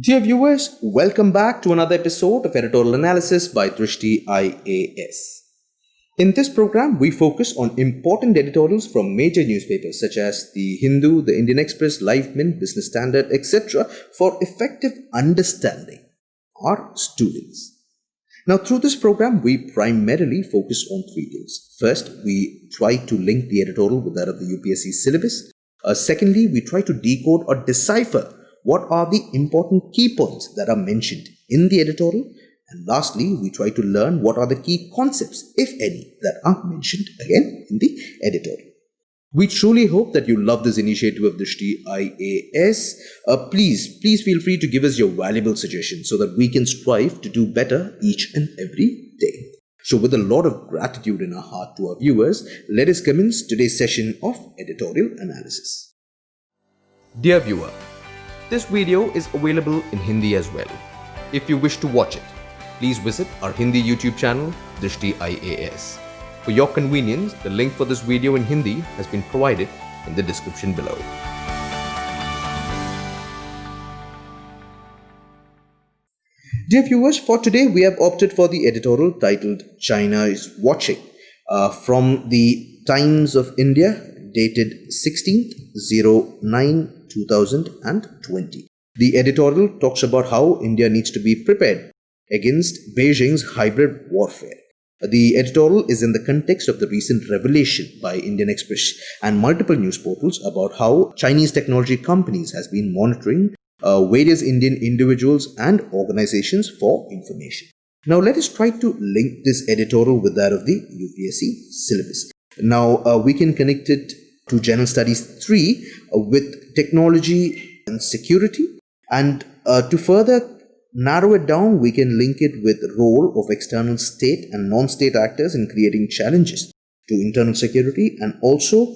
Dear viewers, welcome back to another episode of Editorial Analysis by Drishti IAS. In this program, we focus on important editorials from major newspapers such as the Hindu, the Indian Express, Life Mint, Business Standard, etc. for effective understanding our students. Now, through this program, we primarily focus on three things. First, we try to link the editorial with that of the UPSC syllabus. Secondly, we try to decode or decipher what are the important key points that are mentioned in the editorial. And lastly, we try to learn what are the key concepts, if any, that are mentioned again in the editorial. We truly hope that you love this initiative of Dristhi IAS. Please feel free to give us your valuable suggestions so that we can strive to do better each and every day. So with a lot of gratitude in our heart to our viewers, let us commence today's session of Editorial Analysis. Dear viewer, this video is available in Hindi as well. If you wish to watch it, please visit our Hindi YouTube channel, Drishti IAS. For your convenience, the link for this video in Hindi has been provided in the description below. Dear viewers, for today we have opted for the editorial titled China is Watching from the Times of India, dated 16/09/2020. The editorial talks about how India needs to be prepared against Beijing's hybrid warfare. The editorial is in the context of the recent revelation by Indian Express and multiple news portals about how Chinese technology companies has been monitoring various Indian individuals and organizations for information. Now let us try to link this editorial with that of the UPSC syllabus. Now we can connect it to General Studies 3 with technology and security, and to further narrow it down, we can link it with the role of external state and non-state actors in creating challenges to internal security, and also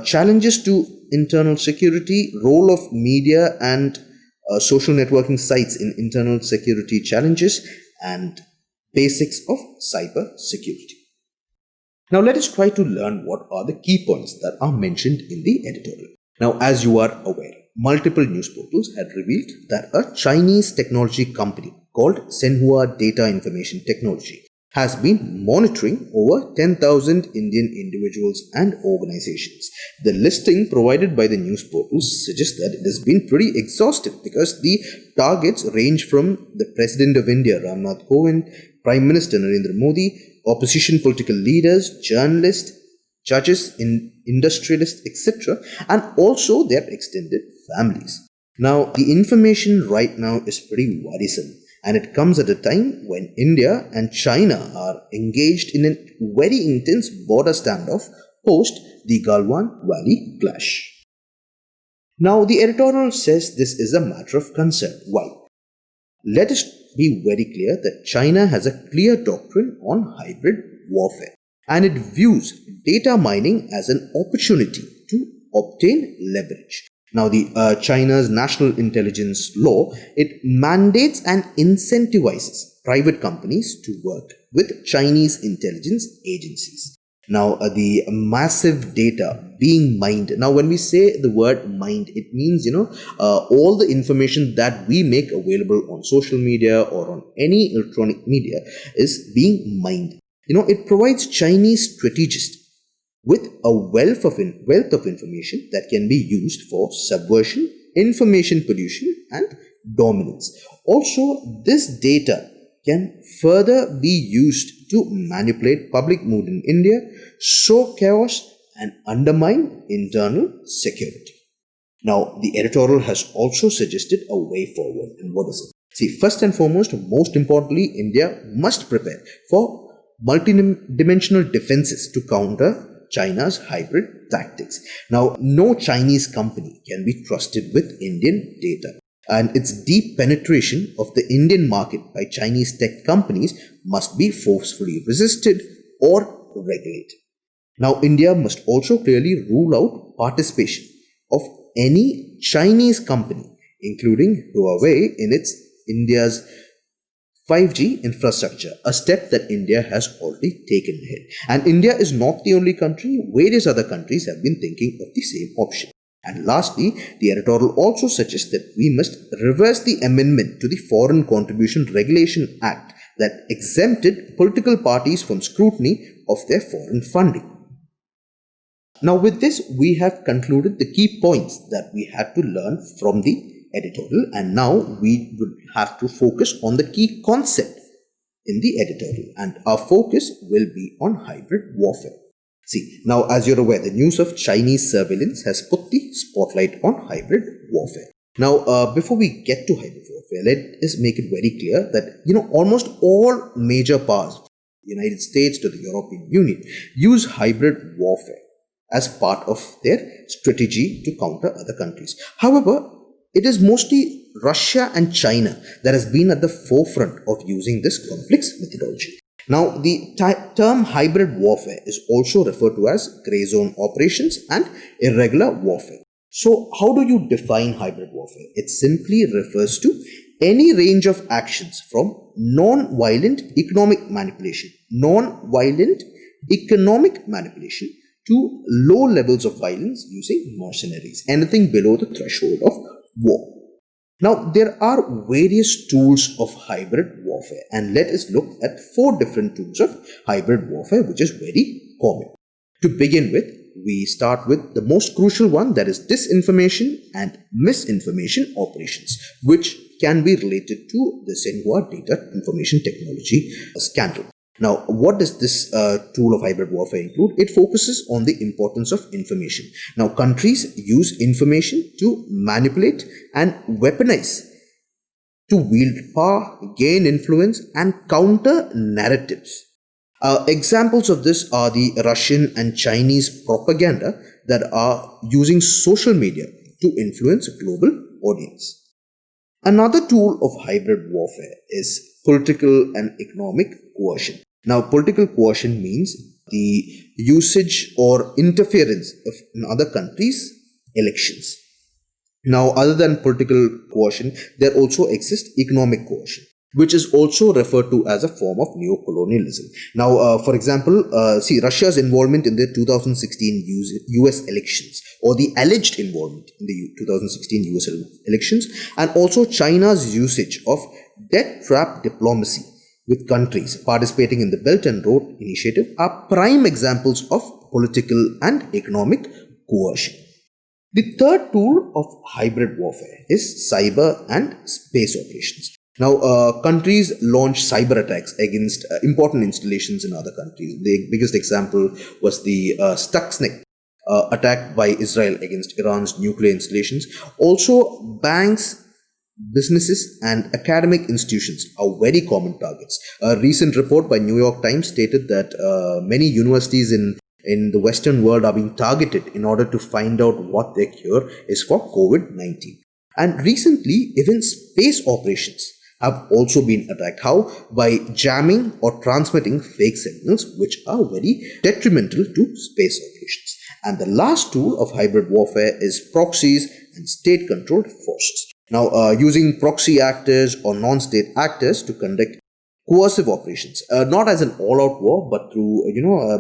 challenges to internal security, role of media and social networking sites in internal security challenges, and basics of cyber security. Now let us try to learn what are the key points that are mentioned in the editorial. Now, as you are aware, multiple news portals had revealed that a Chinese technology company called Senhua Data Information Technology has been monitoring over 10,000 Indian individuals and organizations. The listing provided by the news portals suggests that it has been pretty exhaustive because the targets range from the President of India, Ramnath Kovind, Prime Minister Narendra Modi, opposition political leaders, journalists, judges, industrialists, etc., and also their extended families. Now, the information right now is pretty worrisome, and it comes at a time when India and China are engaged in a very intense border standoff post the Galwan Valley clash. Now, the editorial says this is a matter of concern. Why? Let us be very clear that China has a clear doctrine on hybrid warfare, and it views data mining as an opportunity to obtain leverage. Now, the China's national intelligence law, it mandates and incentivizes private companies to work with Chinese intelligence agencies. Now, the massive data being mined. Now, when we say the word mined, it means, all the information that we make available on social media or on any electronic media is being mined. It provides Chinese strategists with a wealth of information that can be used for subversion, information pollution, and dominance. Also, this data can further be used to manipulate public mood in India, sow chaos, and undermine internal security. Now, the editorial has also suggested a way forward. And what is it? See, first and foremost, most importantly, India must prepare for multidimensional defenses to counter China's hybrid tactics. Now, no Chinese company can be trusted with Indian data, and its deep penetration of the Indian market by Chinese tech companies must be forcefully resisted or regulated. Now, India must also clearly rule out participation of any Chinese company, including Huawei, in India's 5G infrastructure, a step that India has already taken ahead. And India is not the only country. Various other countries have been thinking of the same option. And lastly, the editorial also suggests that we must reverse the amendment to the Foreign Contribution Regulation Act that exempted political parties from scrutiny of their foreign funding. Now, with this, we have concluded the key points that we had to learn from the editorial, and now we would have to focus on the key concept in the editorial, and our focus will be on hybrid warfare. See, now as you're aware, the news of Chinese surveillance has put the spotlight on hybrid warfare. Now, before we get to hybrid warfare, let us make it very clear that, almost all major powers, the United States to the European Union, use hybrid warfare as part of their strategy to counter other countries. However, it is mostly Russia and China that has been at the forefront of using this complex methodology. Now, the term hybrid warfare is also referred to as grey zone operations and irregular warfare. So, how do you define hybrid warfare? It simply refers to any range of actions from non-violent economic manipulation to low levels of violence using mercenaries, anything below the threshold of war. Now, there are various tools of hybrid warfare, and let us look at 4 different tools of hybrid warfare, which is very common. To begin with, we start with the most crucial one, that is disinformation and misinformation operations, which can be related to the Xinhua data information technology scandal. Now, what does this tool of hybrid warfare include? It focuses on the importance of information. Now, countries use information to manipulate and weaponize, to wield power, gain influence, and counter narratives. Examples of this are the Russian and Chinese propaganda that are using social media to influence a global audience. Another tool of hybrid warfare is political and economic coercion. Now, political coercion means the usage or interference in other countries' elections. Now, other than political coercion, there also exists economic coercion, which is also referred to as a form of neocolonialism. Now, for example, see Russia's involvement in the 2016 US elections, or the alleged involvement in the 2016 US elections, and also China's usage of debt trap diplomacy with countries participating in the Belt and Road Initiative are prime examples of political and economic coercion. The third tool of hybrid warfare is cyber and space operations. Now, countries launch cyber attacks against important installations in other countries. The biggest example was the Stuxnet attack by Israel against Iran's nuclear installations. Also, banks, businesses, and academic institutions are very common targets. A recent report by New York Times stated that many universities in the Western world are being targeted in order to find out what their cure is for COVID-19. And recently, even space operations have also been attacked. How? By jamming or transmitting fake signals, which are very detrimental to space operations. And the last tool of hybrid warfare is proxies and state-controlled forces. Now, using proxy actors or non-state actors to conduct coercive operations, not as an all-out war, but through,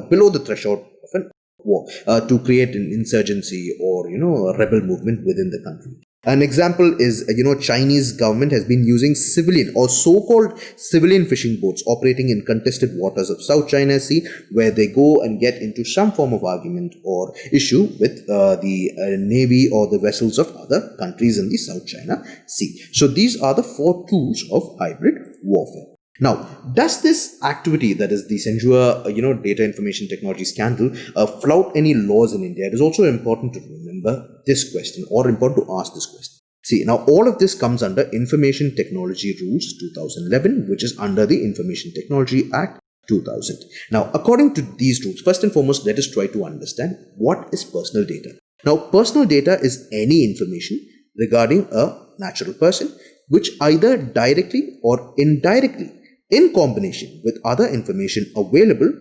below the threshold of an war, to create an insurgency or, a rebel movement within the country. An example is, Chinese government has been using civilian or so-called civilian fishing boats operating in contested waters of South China Sea, where they go and get into some form of argument or issue with the navy or the vessels of other countries in the South China Sea. So these are the 4 tools of hybrid warfare. Now, does this activity, that is the Xinhua, data information technology scandal, flout any laws in India? It is also important to remember this question, or important to ask this question. See, now all of this comes under Information Technology Rules 2011, which is under the Information Technology Act 2000. Now, according to these rules, first and foremost, let us try to understand what is personal data. Now, personal data is any information regarding a natural person, which either directly or indirectly, in combination with other information available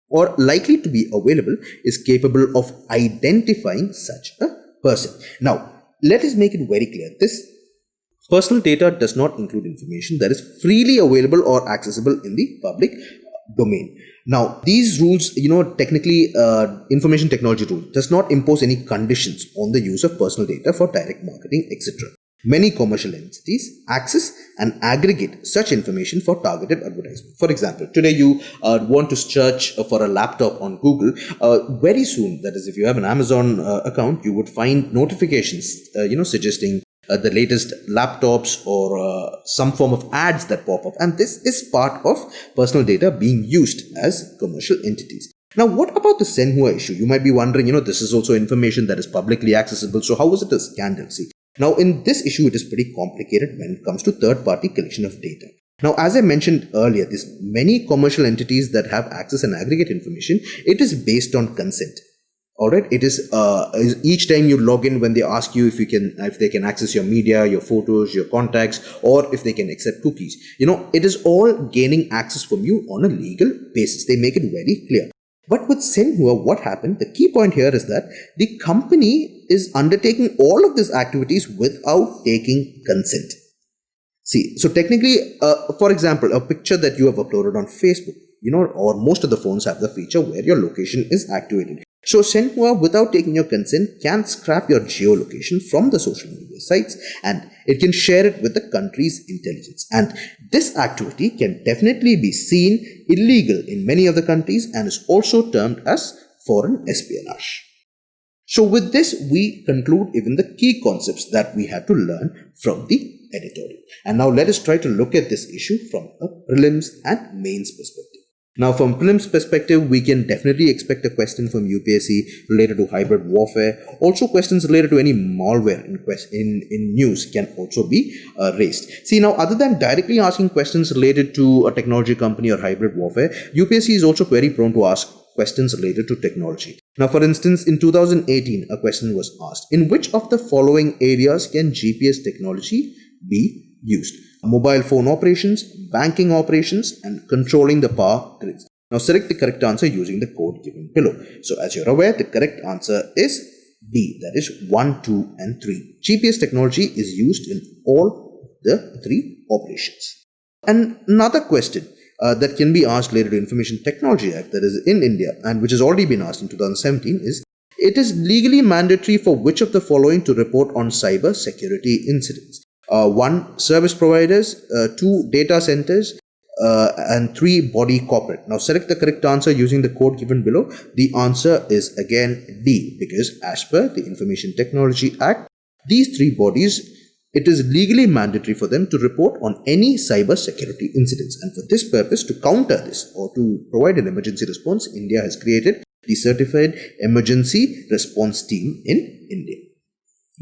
or likely to be available, is capable of identifying such a person. Now, let us make it very clear. This personal data does not include information that is freely available or accessible in the public domain. Now, these rules, technically, information technology rule does not impose any conditions on the use of personal data for direct marketing, etc. Many commercial entities access and aggregate such information for targeted advertisement. For example, today you want to search for a laptop on Google. Very soon, that is, if you have an Amazon account, you would find notifications, suggesting the latest laptops or some form of ads that pop up. And this is part of personal data being used as commercial entities. Now, what about the Senhua issue? You might be wondering, this is also information that is publicly accessible. So how is it a scandal? See, now in this issue, it is pretty complicated when it comes to third-party collection of data. Now, as I mentioned earlier, there's many commercial entities that have access and aggregate information. It is based on consent. Alright, it is each time you log in, when they ask you if they can access your media, your photos, your contacts, or if they can accept cookies. It is all gaining access from you on a legal basis. They make it very clear. But with Senhua, what happened? The key point here is that the company is undertaking all of these activities without taking consent. See, so technically, for example, a picture that you have uploaded on Facebook, or most of the phones have the feature where your location is activated. So Senhua, without taking your consent, can scrap your geolocation from the social media sites, and it can share it with the country's intelligence. And this activity can definitely be seen illegal in many other countries and is also termed as foreign espionage. So with this, we conclude even the key concepts that we had to learn from the editorial. And now let us try to look at this issue from a prelims and mains perspective. Now, from prelims perspective, we can definitely expect a question from UPSC related to hybrid warfare. Also, questions related to any malware in news can also be raised. See, now, other than directly asking questions related to a technology company or hybrid warfare, UPSC is also very prone to ask questions related to technology. Now, for instance, in 2018, a question was asked: in which of the following areas can GPS technology be used? Mobile phone operations, banking operations, and controlling the power grids. Now select the correct answer using the code given below. So as you're aware, the correct answer is D, that is 1, 2, and 3. GPS technology is used in all the 3 operations. And another question that can be asked related to Information Technology Act, that is in India, and which has already been asked in 2017, is: it is legally mandatory for which of the following to report on cyber security incidents? 1, service providers, 2, data centers, and 3, body corporate. Now select the correct answer using the code given below. The answer is again D, because as per the Information Technology Act, these 3 bodies, it is legally mandatory for them to report on any cyber security incidents. And for this purpose, to counter this or to provide an emergency response, India has created the Certified Emergency Response Team in India.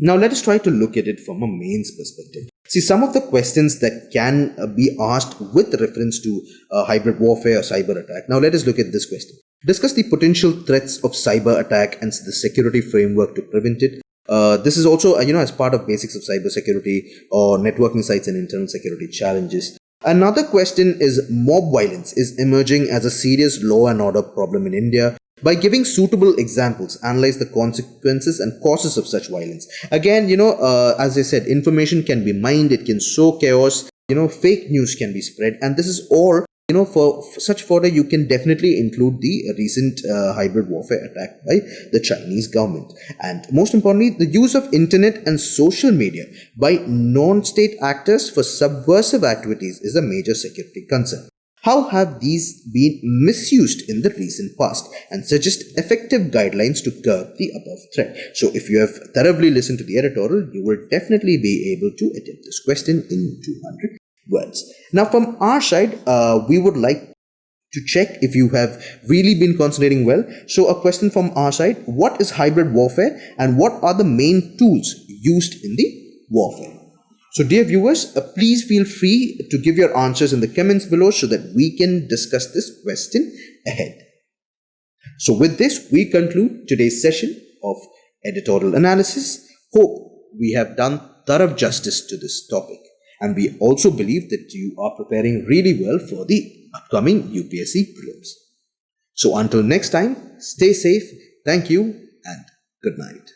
Now let us try to look at it from a mains perspective. See, some of the questions that can be asked with reference to hybrid warfare or cyber attack. Now let us look at this question. Discuss the potential threats of cyber attack and the security framework to prevent it. This is also, as part of basics of cyber security or networking sites and internal security challenges. Another question is: mob violence is emerging as a serious law and order problem in India. By giving suitable examples, analyze the consequences and causes of such violence. Again, as I said, information can be mined, it can sow chaos, fake news can be spread, and this is all, for such fodder, you can definitely include the recent hybrid warfare attack by the Chinese government. And most importantly, the use of internet and social media by non-state actors for subversive activities is a major security concern. How have these been misused in the recent past, and suggest effective guidelines to curb the above threat? So if you have thoroughly listened to the editorial, you will definitely be able to attempt this question in 200 words. Now from our side, we would like to check if you have really been concentrating well. So a question from our side: what is hybrid warfare and what are the main tools used in the warfare? So dear viewers, please feel free to give your answers in the comments below so that we can discuss this question ahead. So with this, we conclude today's session of editorial analysis. Hope we have done thorough justice to this topic, and we also believe that you are preparing really well for the upcoming UPSC prelims. So until next time, stay safe, thank you, and good night.